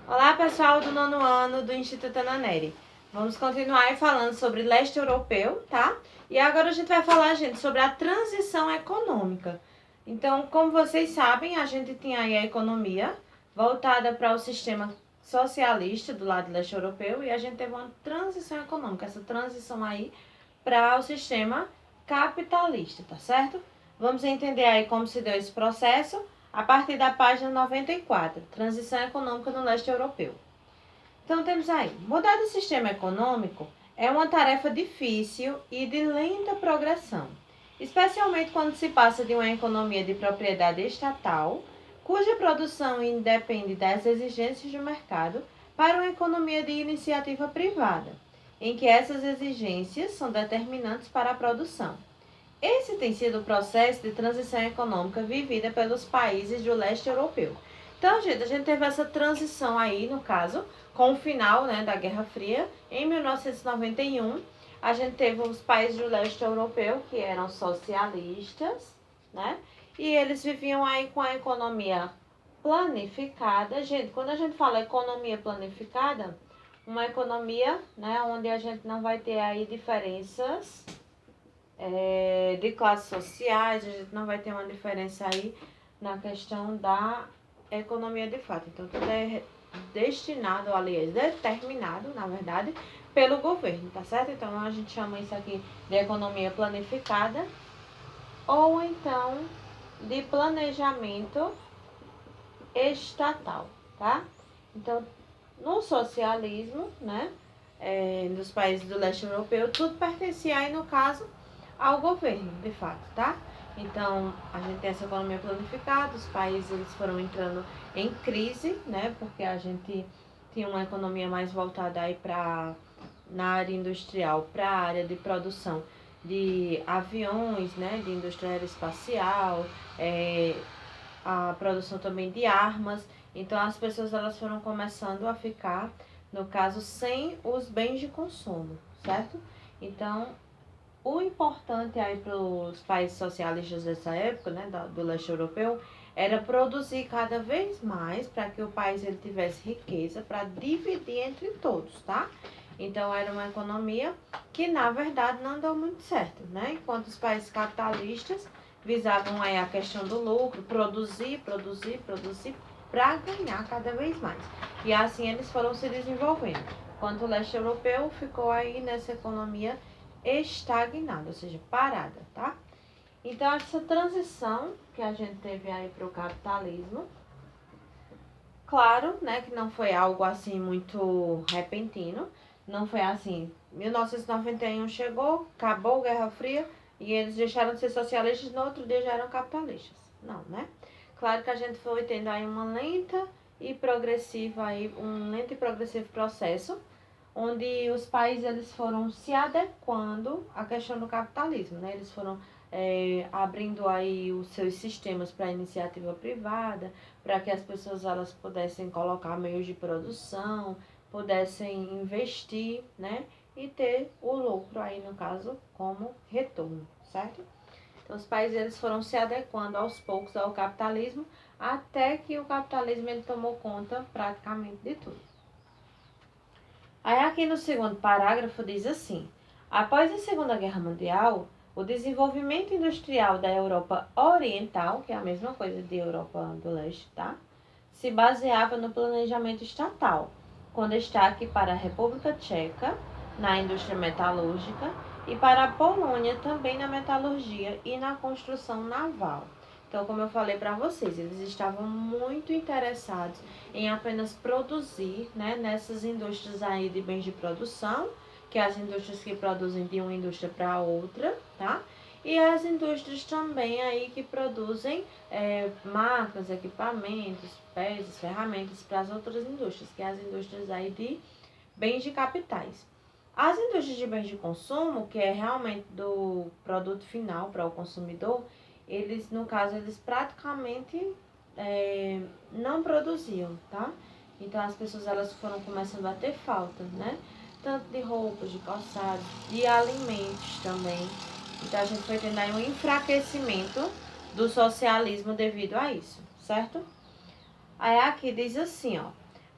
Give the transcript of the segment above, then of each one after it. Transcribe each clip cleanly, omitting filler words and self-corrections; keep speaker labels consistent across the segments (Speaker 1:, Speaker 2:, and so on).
Speaker 1: Olá, pessoal do nono ano do Instituto Ananeri. Vamos continuar aí falando sobre leste europeu, tá? E agora a gente vai falar, gente, sobre a transição econômica. Então, como vocês sabem, a gente tinha aí a economia voltada para o sistema socialista do lado leste europeu e a gente teve uma transição econômica, essa transição aí para o sistema capitalista, tá certo? Vamos entender aí como se deu esse processo a partir da página 94, Transição Econômica no Leste Europeu. Então temos aí, mudar de sistema econômico é uma tarefa difícil e de lenta progressão, especialmente quando se passa de uma economia de propriedade estatal, cuja produção independe das exigências do mercado, para uma economia de iniciativa privada, em que essas exigências são determinantes para a produção. Esse tem sido o processo de transição econômica vivida pelos países do leste europeu. Então, gente, a gente teve essa transição aí, no caso, com o final, né, da Guerra Fria. Em 1991, a gente teve os países do leste europeu que eram socialistas, né? E eles viviam aí com a economia planificada. Gente, quando a gente fala economia planificada, uma economia, né, onde a gente não vai ter aí diferenças de classes sociais, a gente não vai ter uma diferença aí na questão da economia de fato. Então, tudo é destinado, aliás, determinado, na verdade, pelo governo, tá certo? Então, a gente chama isso aqui de economia planificada ou então de planejamento estatal, tá? Então, no socialismo, né, dos países do leste europeu, tudo pertencia aí, no caso, ao governo, de fato, tá? Então, a gente tem essa economia planificada, os países eles foram entrando em crise, né? Porque a gente tinha uma economia mais voltada aí para na área industrial, para a área de produção de aviões, né? De indústria aeroespacial, a produção também de armas. Então, as pessoas elas foram começando a ficar, no caso, sem os bens de consumo, certo? Então, o importante aí para os países socialistas dessa época, né, do leste europeu, era produzir cada vez mais para que o país ele tivesse riqueza para dividir entre todos, tá? Então era uma economia que na verdade não deu muito certo, né? Enquanto os países capitalistas visavam aí a questão do lucro, produzir para ganhar cada vez mais. E assim eles foram se desenvolvendo. Enquanto o leste europeu ficou aí nessa economia estagnada, ou seja, parada, tá? Então, essa transição que a gente teve aí para o capitalismo, claro, né, que não foi algo assim muito repentino, não foi assim, 1991 chegou, acabou a Guerra Fria e eles deixaram de ser socialistas, no outro dia já eram capitalistas. Não, né? Claro que a gente foi tendo aí uma lenta e progressiva aí, um lento e progressivo processo, onde os países eles foram se adequando à questão do capitalismo, né? Eles foram abrindo aí os seus sistemas para iniciativa privada, para que as pessoas elas pudessem colocar meios de produção, pudessem investir, né? E ter o lucro aí, no caso, como retorno, certo? Então, os países eles foram se adequando aos poucos ao capitalismo, até que o capitalismo ele tomou conta praticamente de tudo. Aí aqui no segundo parágrafo diz assim: após a Segunda Guerra Mundial, o desenvolvimento industrial da Europa Oriental, que é a mesma coisa de Europa do Leste, tá? Se baseava no planejamento estatal, com destaque para a República Tcheca, na indústria metalúrgica, e para a Polônia também na metalurgia e na construção naval. Então, como eu falei para vocês, eles estavam muito interessados em apenas produzir, né, nessas indústrias aí de bens de produção, que é as indústrias que produzem de uma indústria para outra, tá? E as indústrias também aí que produzem máquinas, equipamentos, peças, ferramentas para as outras indústrias, que é as indústrias aí de bens de capitais. As indústrias de bens de consumo, que é realmente do produto final para o consumidor, eles, no caso, eles praticamente não produziam, tá? Então as pessoas elas foram começando a ter falta, né? Tanto de roupas, de calçados, de alimentos também. Então a gente foi tendo aí um enfraquecimento do socialismo devido a isso, certo? Aí aqui diz assim, ó.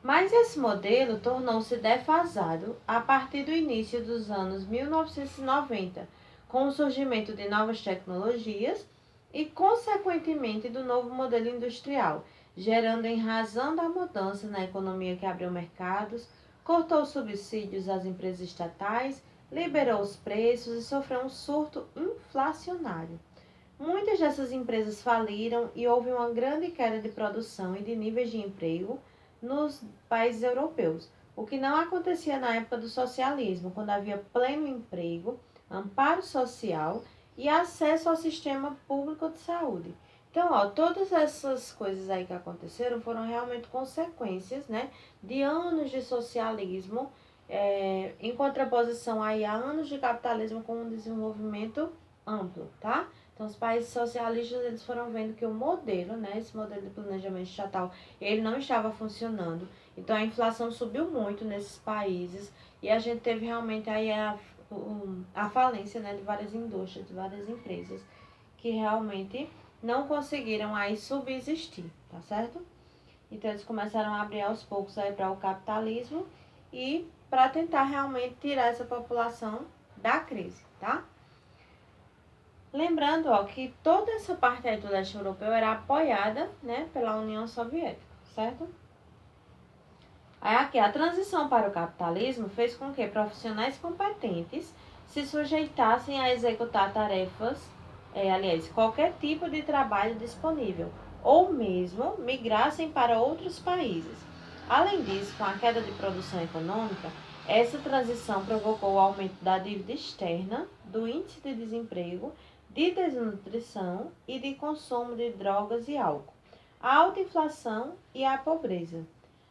Speaker 1: Mas esse modelo tornou-se defasado a partir do início dos anos 1990, com o surgimento de novas tecnologias e, consequentemente, do novo modelo industrial, gerando em razão da mudança na economia que abriu mercados, cortou subsídios às empresas estatais, liberou os preços e sofreu um surto inflacionário. Muitas dessas empresas faliram e houve uma grande queda de produção e de níveis de emprego nos países europeus, o que não acontecia na época do socialismo, quando havia pleno emprego, amparo social e acesso ao sistema público de saúde. Então, todas essas coisas aí que aconteceram foram realmente consequências, né, de anos de socialismo, em contraposição aí a anos de capitalismo com um desenvolvimento amplo, tá? Então, os países socialistas, eles foram vendo que o modelo, né, esse modelo de planejamento estatal, ele não estava funcionando. Então, a inflação subiu muito nesses países e a gente teve realmente aí a falência, né, de várias indústrias, de várias empresas que realmente não conseguiram aí subsistir, tá certo? Então, eles começaram a abrir aos poucos aí para o capitalismo e para tentar realmente tirar essa população da crise, tá? Lembrando, que toda essa parte aí do leste europeu era apoiada, né, pela União Soviética, certo? Aí aqui, a transição para o capitalismo fez com que profissionais competentes se sujeitassem a executar tarefas, qualquer tipo de trabalho disponível, ou mesmo migrassem para outros países. Além disso, com a queda de produção econômica, essa transição provocou o aumento da dívida externa, do índice de desemprego, de desnutrição e de consumo de drogas e álcool, a alta inflação e a pobreza.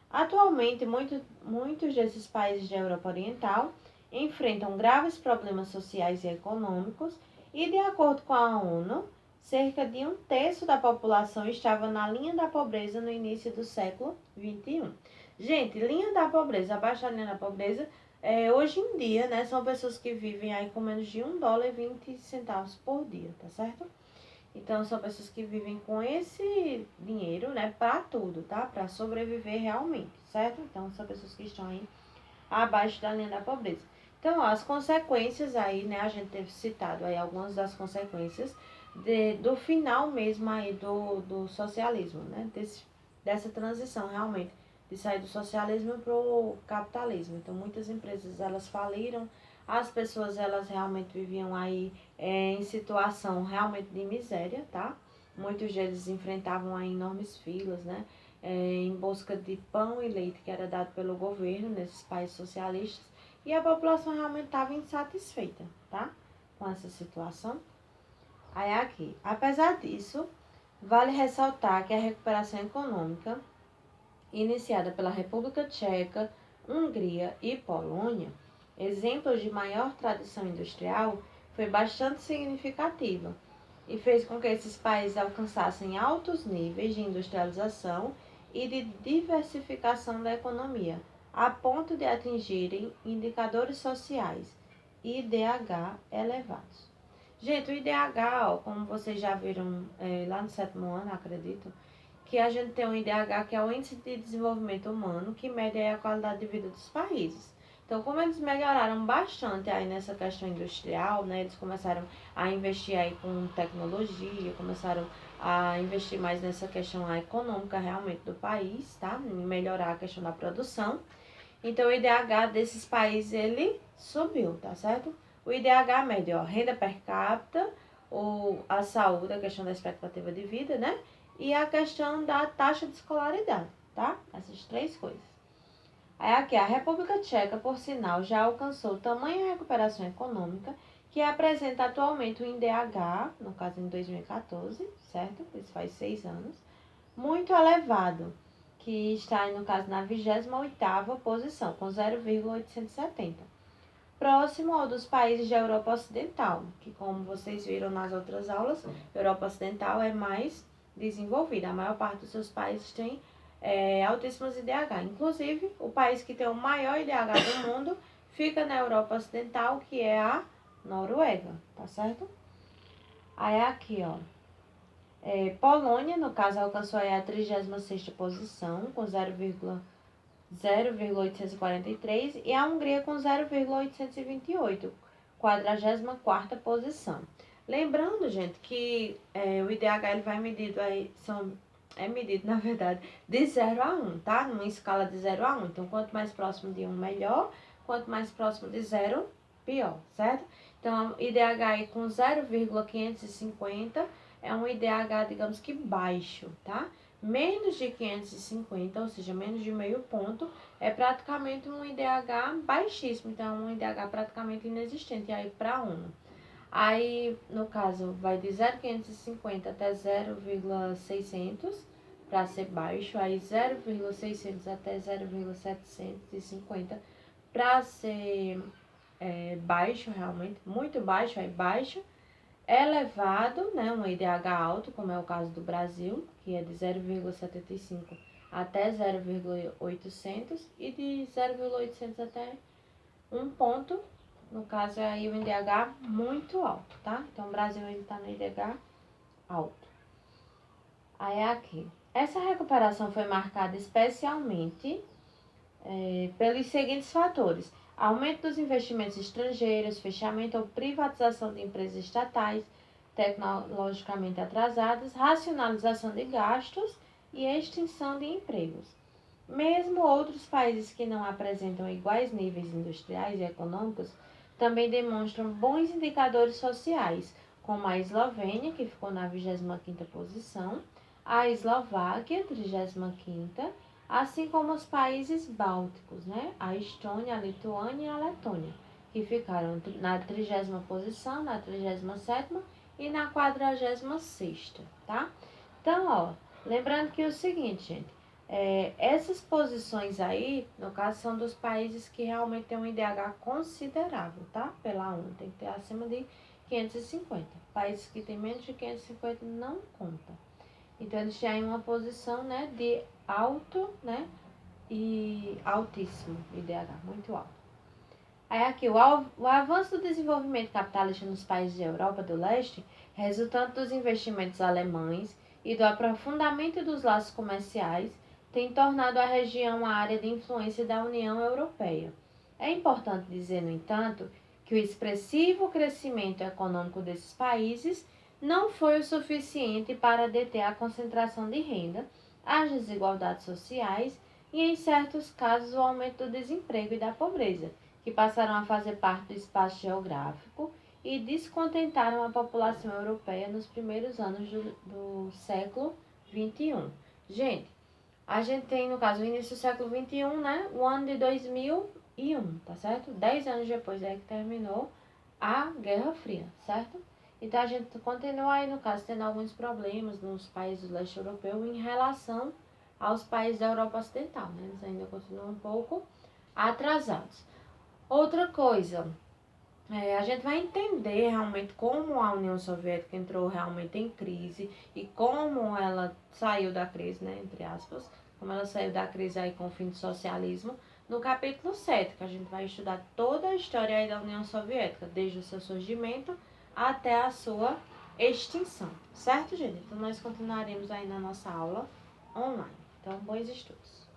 Speaker 1: Atualmente, muitos desses países da Europa Oriental enfrentam graves problemas sociais e econômicos e, de acordo com a ONU, cerca de um terço da população estava na linha da pobreza no início do século XXI. Gente, linha da pobreza, abaixo da linha da pobreza, hoje em dia, né, são pessoas que vivem aí com menos de US$ 1,20 por dia, tá certo? Então, são pessoas que vivem com esse dinheiro, né, para tudo, tá? Para sobreviver realmente, certo? Então, são pessoas que estão aí abaixo da linha da pobreza. Então, as consequências aí, né, a gente teve citado aí algumas das consequências do final mesmo aí do socialismo, né? Dessa transição realmente, de sair do socialismo para o capitalismo. Então, muitas empresas, elas faliram, as pessoas, elas realmente viviam aí em situação realmente de miséria, tá? Muitos deles enfrentavam aí enormes filas, né? Em busca de pão e leite que era dado pelo governo nesses países socialistas e a população realmente estava insatisfeita, tá? Com essa situação. Aí aqui, apesar disso, vale ressaltar que a recuperação econômica iniciada pela República Tcheca, Hungria e Polônia, exemplos de maior tradição industrial, foi bastante significativa e fez com que esses países alcançassem altos níveis de industrialização e de diversificação da economia, a ponto de atingirem indicadores sociais IDH elevados. Gente, o IDH, como vocês já viram lá no sétimo ano, acredito, que a gente tem um IDH, que é o Índice de Desenvolvimento Humano, que mede a qualidade de vida dos países. Então, como eles melhoraram bastante aí nessa questão industrial, né, eles começaram a investir aí com tecnologia, começaram a investir mais nessa questão econômica realmente do país, tá? Em melhorar a questão da produção. Então, o IDH desses países, ele subiu, tá certo? O IDH mede, renda per capita, a saúde, a questão da expectativa de vida, né? E a questão da taxa de escolaridade, tá? Essas três coisas. Aí aqui, a República Tcheca, por sinal, já alcançou tamanha recuperação econômica que apresenta atualmente o IDH, no caso em 2014, certo? Isso faz 6 anos, muito elevado, que está, no caso, na 28ª posição, com 0,870. Próximo ao dos países da Europa Ocidental, que, como vocês viram nas outras aulas, a Europa Ocidental é mais desenvolvida. A maior parte dos seus países tem altíssimos IDH. Inclusive, o país que tem o maior IDH do mundo fica na Europa Ocidental, que é a Noruega, tá certo? Aí aqui, Polônia, no caso, alcançou a 36ª posição, com 0,870. 0,843 e a Hungria com 0,828, 44ª posição. Lembrando, gente, que o IDH ele vai medido aí, é medido, na verdade, de 0 a 1, tá? Numa escala de 0 a 1. Então, quanto mais próximo de 1, melhor. Quanto mais próximo de 0, pior, certo? Então, IDH aí com 0,550 é um IDH, digamos que baixo, tá? Menos de 550, ou seja, menos de meio ponto, é praticamente um IDH baixíssimo. Então, um IDH praticamente inexistente aí para 1. Aí, no caso, vai de 0,550 até 0,600 para ser baixo. Aí, 0,600 até 0,750 para ser baixo, realmente, muito baixo, aí baixo. Elevado, né, um IDH alto, como é o caso do Brasil, que é de 0,75 até 0,800 e de 0,800 até 1 ponto. No caso, é aí o IDH muito alto, tá? Então, o Brasil ele está no IDH alto. Aí é aqui. Essa recuperação foi marcada especialmente pelos seguintes fatores: aumento dos investimentos estrangeiros, fechamento ou privatização de empresas estatais tecnologicamente atrasadas, racionalização de gastos e extinção de empregos. Mesmo outros países que não apresentam iguais níveis industriais e econômicos também demonstram bons indicadores sociais, como a Eslovênia, que ficou na 25ª posição, a Eslováquia, 35ª, assim como os países bálticos, né? A Estônia, a Lituânia e a Letônia, que ficaram na 30ª posição, na 37ª e na 46ª, tá? Então, ó, lembrando que é o seguinte, gente, essas posições aí, no caso, são dos países que realmente têm um IDH considerável, tá? Pela ONU, tem que ter acima de 550. Países que têm menos de 550 não conta. Então, eles têm uma posição, né, de alto, né, e altíssimo IDH, muito alto. Aí aqui, o avanço do desenvolvimento capitalista nos países da Europa do Leste, resultante dos investimentos alemães e do aprofundamento dos laços comerciais, tem tornado a região a área de influência da União Europeia. É importante dizer, no entanto, que o expressivo crescimento econômico desses países não foi o suficiente para deter a concentração de renda, as desigualdades sociais e, em certos casos, o aumento do desemprego e da pobreza, que passaram a fazer parte do espaço geográfico e descontentaram a população europeia nos primeiros anos do século XXI. Gente, a gente tem, no caso, o início do século XXI, né? O ano de 2001, tá certo? 10 anos depois é que terminou a Guerra Fria, certo? Então, a gente continua aí, no caso, tendo alguns problemas nos países do leste europeu em relação aos países da Europa Ocidental, né? Eles ainda continuam um pouco atrasados. Outra coisa, a gente vai entender realmente como a União Soviética entrou realmente em crise e como ela saiu da crise, né, entre aspas, como ela saiu da crise aí com o fim do socialismo, no capítulo 7, que a gente vai estudar toda a história aí da União Soviética, desde o seu surgimento até a sua extinção, certo, gente? Então, nós continuaremos aí na nossa aula online. Então, bons estudos!